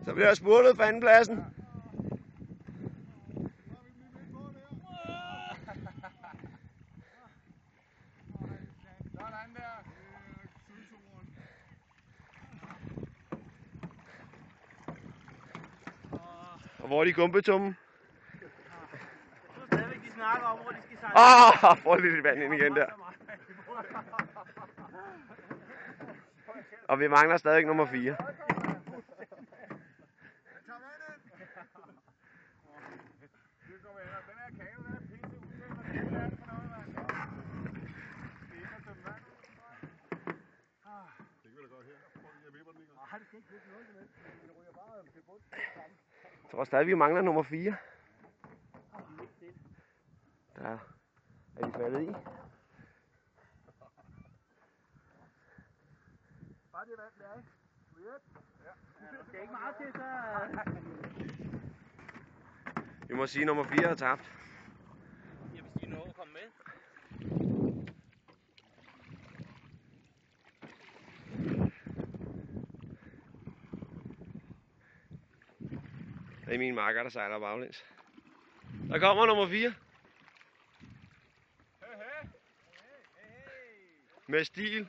Så bliver jeg spurtet for andenpladsen. Og hvor er de gumpetummen? De snakker om, hvor de skal sejle. Får lidt vand ind igen der. Og vi mangler stadig nummer 4. Jeg tror stadig, vi mangler nummer 4. Der er de faldet i. Bare det vand der, ikke? Det er ikke meget til, så... Vi må sige, at nummer 4 er tabt. Jeg vil sige, at komme med. Det er min makker, der sejler baglæns. Der kommer nummer 4. Med stil.